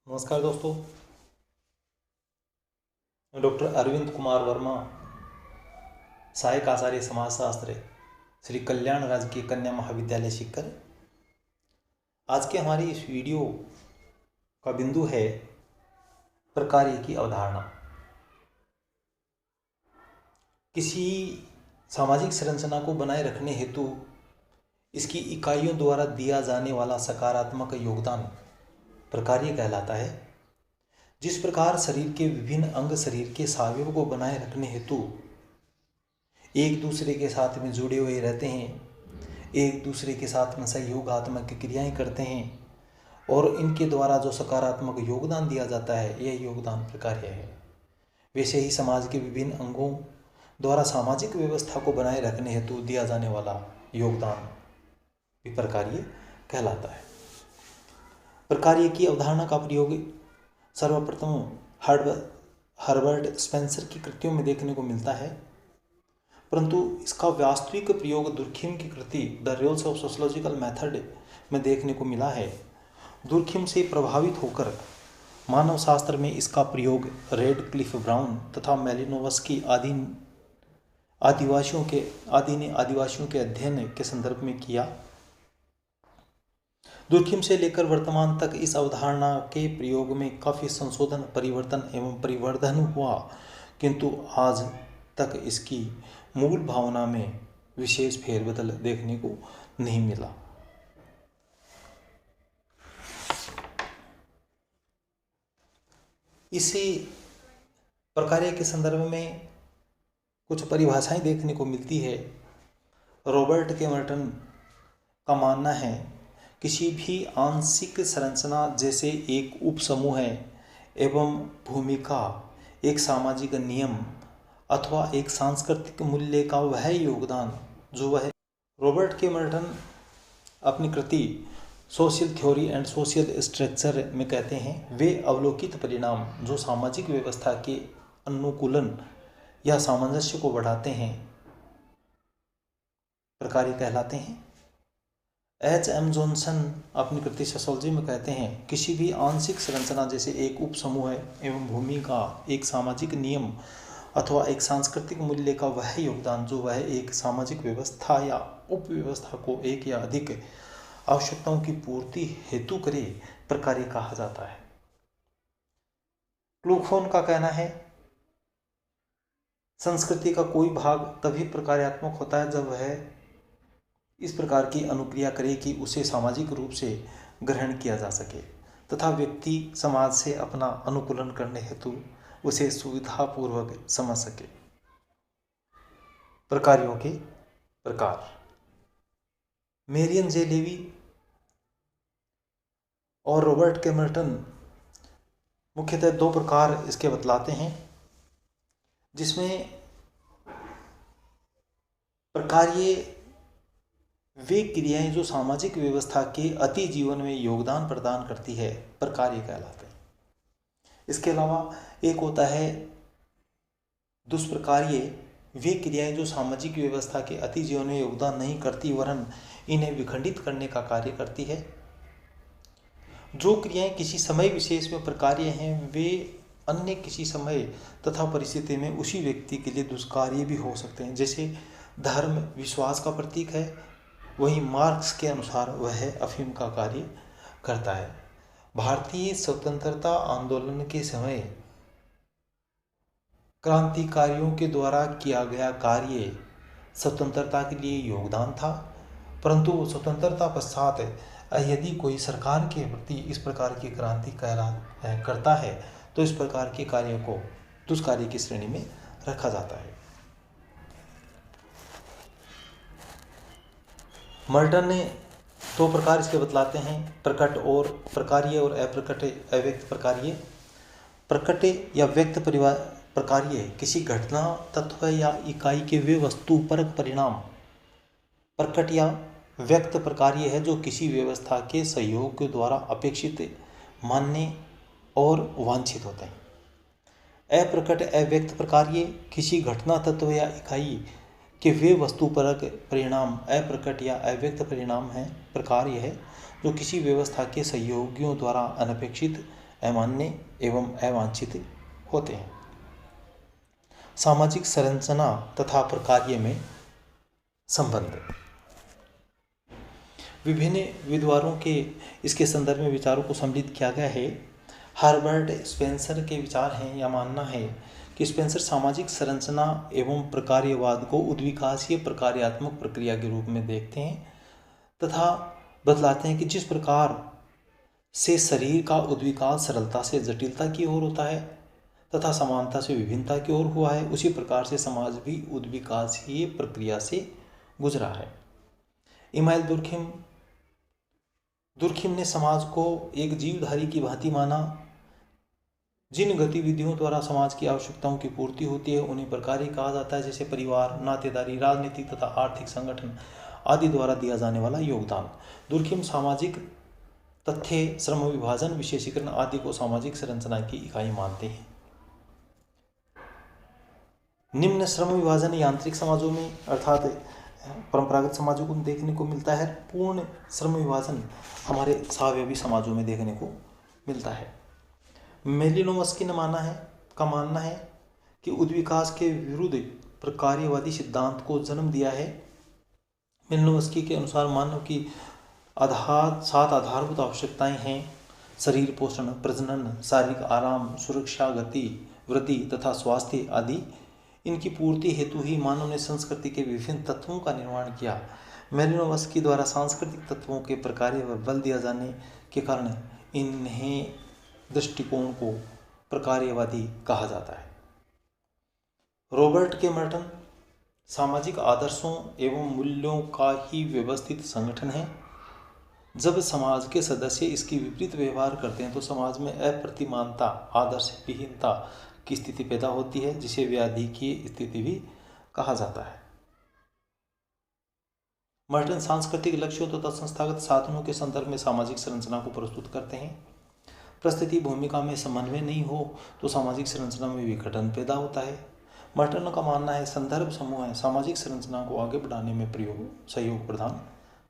नमस्कार दोस्तों। डॉक्टर अरविंद कुमार वर्मा, सहायक आचार्य समाजशास्त्र, श्री कल्याण राजकीय कन्या महाविद्यालय सीकर। आज के हमारी इस वीडियो का बिंदु है प्रकार्य की अवधारणा। किसी सामाजिक संरचना को बनाए रखने हेतु इसकी इकाइयों द्वारा दिया जाने वाला सकारात्मक योगदान प्रकार्य कहलाता है। जिस प्रकार शरीर के विभिन्न अंग शरीर के सावयव को बनाए रखने हेतु एक दूसरे के साथ में जुड़े हुए रहते हैं, एक दूसरे के साथ में सहयोगात्मक क्रियाएं करते हैं और इनके द्वारा जो सकारात्मक योगदान दिया जाता है, यह योगदान प्रकार्य है। वैसे ही समाज के विभिन्न अंगों द्वारा सामाजिक व्यवस्था को बनाए रखने हेतु दिया जाने वाला योगदान भी प्रकार्य कहलाता है। प्रकार्य की अवधारणा का प्रयोग सर्वप्रथम हर्बर्ट स्पेंसर की कृतियों में देखने को मिलता है, परंतु इसका वास्तविक प्रयोग दुर्खिम की कृति the rules of sociological method में देखने को मिला है। दुर्खिम से प्रभावित होकर मानव शास्त्र में इसका प्रयोग रेडक्लिफ ब्राउन तथा मेलिनोवस्की आदि ने आदिवासियों के अध्ययन के संदर्भ में किया। दुर्खिम से लेकर वर्तमान तक इस अवधारणा के प्रयोग में काफ़ी संशोधन, परिवर्तन एवं परिवर्धन हुआ, किंतु आज तक इसकी मूल भावना में विशेष फेरबदल देखने को नहीं मिला। इसी प्रकार्य के संदर्भ में कुछ परिभाषाएं देखने को मिलती है। रॉबर्ट के मर्टन का मानना है किसी भी आंशिक संरचना जैसे एक उपसमूह है एवं भूमिका, एक सामाजिक नियम अथवा एक सांस्कृतिक मूल्य का वह योगदान जो वह रॉबर्ट के मर्टन अपनी कृति social theory and social structure में कहते हैं, वे अवलोकित परिणाम जो सामाजिक व्यवस्था के अनुकूलन या सामंजस्य को बढ़ाते हैं प्रकार्य कहलाते हैं। H.M. जॉनसन अपनी कृति सोशियोलॉजी में कहते हैं किसी भी आंशिक संरचना जैसे एक उपसमूह एवं भूमिका, एक सामाजिक नियम अथवा एक सांस्कृतिक मूल्य का वह योगदान जो वह एक सामाजिक व्यवस्था या उपव्यवस्था को एक या अधिक आवश्यकताओं की पूर्ति हेतु करे, प्रकार्य कहा जाता है। क्लूफोन का कहना है संस्कृति का कोई भाग तभी प्रकार्यात्मक होता है जब वह इस प्रकार की अनुक्रिया करे कि उसे सामाजिक रूप से ग्रहण किया जा सके तथा व्यक्ति समाज से अपना अनुकूलन करने हेतु उसे सुविधापूर्वक समझ सके। प्रकार्यों के प्रकार मेरियन जे लेवी और रॉबर्ट के मर्टन मुख्यतः दो प्रकार इसके बतलाते हैं, जिसमें प्रकार्य वे क्रियाएं जो सामाजिक व्यवस्था के अति जीवन में योगदान प्रदान करती है, प्रकार्य कहलाते हैं। इसके अलावा एक होता है दुष्प्रकार्य, वे क्रियाएं जो सामाजिक व्यवस्था के अति जीवन में योगदान नहीं करती वरन इन्हें विखंडित करने का कार्य करती है। जो क्रियाएं किसी समय विशेष में प्रकार्य हैं, वे अन्य किसी समय तथा परिस्थिति में उसी व्यक्ति के लिए दुष्कार्य भी हो सकते हैं। जैसे धर्म विश्वास का प्रतीक है, वहीं मार्क्स के अनुसार वह अफीम का कार्य करता है। भारतीय स्वतंत्रता आंदोलन के समय क्रांतिकारियों के द्वारा किया गया कार्य स्वतंत्रता के लिए योगदान था, परंतु स्वतंत्रता पश्चात यदि कोई सरकार के प्रति इस प्रकार की क्रांति करता है तो इस प्रकार के कार्य को दुष्कार्य की श्रेणी में रखा जाता है। मर्टन ने दो प्रकार इसके बतलाते हैं, प्रकट और प्रकार्य और अप्रकट अव्यक्त प्रकार्य। प्रकट या व्यक्त प्रकार्य किसी घटना तत्व या इकाई के वे वस्तुपरक परिणाम प्रकट या व्यक्त प्रकार्य है जो किसी व्यवस्था के सहयोग के द्वारा अपेक्षित, मान्य और वांछित होते हैं। अप्रकट अव्यक्त प्रकार्य किसी घटना तत्व या इकाई कि वे वस्तुपरक परिणाम अप्रकट या अव्यक्त परिणाम है प्रकार्य है जो किसी व्यवस्था के सहयोगियों द्वारा अनपेक्षित, अमान्य एवं अवांछित होते हैं। सामाजिक संरचना तथा प्रकार्य में संबंध। विभिन्न विद्वानों के इसके संदर्भ में विचारों को सम्मिलित किया गया है। हर्बर्ट स्पेंसर के विचार हैं या मानना है कि स्पेंसर सामाजिक संरचना एवं प्रकार्यवाद को उद्विकासीय प्रकार्यात्मक प्रक्रिया के रूप में देखते हैं तथा बतलाते हैं कि जिस प्रकार से शरीर का उद्विकास सरलता से जटिलता की ओर होता है तथा समानता से विभिन्नता की ओर हुआ है, उसी प्रकार से समाज भी उद्विकासीय प्रक्रिया से गुजरा है। इमाइल दुर्खिम ने समाज को एक जीवधारी की भांति माना। जिन गतिविधियों द्वारा समाज की आवश्यकताओं की पूर्ति होती है उन्हें प्रकार्य कहा जाता है, जैसे परिवार, नातेदारी, राजनीतिक तथा आर्थिक संगठन आदि द्वारा दिया जाने वाला योगदान। दुर्खिम सामाजिक तथ्य, श्रम विभाजन, विशेषीकरण आदि को सामाजिक संरचना की इकाई मानते हैं। निम्न श्रम विभाजन यांत्रिक समाजों में अर्थात परंपरागत समाजों को देखने को मिलता है। पूर्ण श्रम विभाजन हमारे स्वावयवी समाजों में देखने को मिलता है। मेलिनोवस्की ने मानना है कि उद्विकास के विरुद्ध प्रकार्यवादी सिद्धांत को जन्म दिया है। मेलिनोवस्की के अनुसार मानव की 7 आधारभूत आवश्यकताएं हैं: शरीर पोषण, प्रजनन, शारीरिक आराम, सुरक्षा, गति, वृद्धि तथा स्वास्थ्य आदि। इनकी पूर्ति हेतु ही मानव ने संस्कृति के विभिन्न तत्वों का निर्माण किया। मेलिनोवस्की द्वारा सांस्कृतिक तत्वों के प्रकार्य पर बल दिया जाने के कारण इन्हें दृष्टिकोण को प्रकार्यवादी कहा जाता है। रॉबर्ट के मर्टन सामाजिक आदर्शों एवं मूल्यों का ही व्यवस्थित संगठन है। जब समाज के सदस्य इसकी विपरीत व्यवहार करते हैं तो समाज में अप्रतिमानता, आदर्श विहीनता की स्थिति पैदा होती है, जिसे व्याधि की स्थिति भी कहा जाता है। मर्टन सांस्कृतिक लक्ष्यों तथा संस्थागत साधनों के संदर्भ में सामाजिक संरचना को प्रस्तुत करते हैं। प्रस्तुति भूमिका में समन्वय नहीं हो तो सामाजिक संरचना में विघटन पैदा होता है। मर्टन का मानना है संदर्भ समूह सामाजिक संरचना को आगे बढ़ाने में सहयोग प्रदान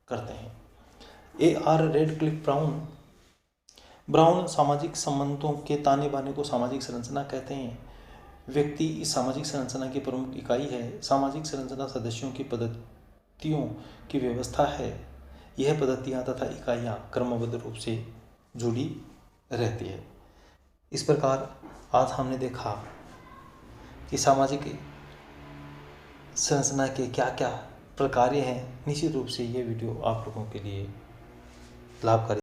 करते हैं। A.R. रेडक्लिफ ब्राउन सामाजिक संबंधों के ताने बाने को सामाजिक संरचना कहते हैं। व्यक्ति इस सामाजिक संरचना की प्रमुख इकाई है। सामाजिक संरचना सदस्यों की पद्धतियों की व्यवस्था है। यह पद्धतियाँ तथा इकाइयाँ क्रमबद्ध रूप से जुड़ी रहती है। इस प्रकार आज हमने देखा कि सामाजिक संरचना के क्या क्या प्रकार हैं। निश्चित रूप से ये वीडियो आप लोगों के लिए लाभकारी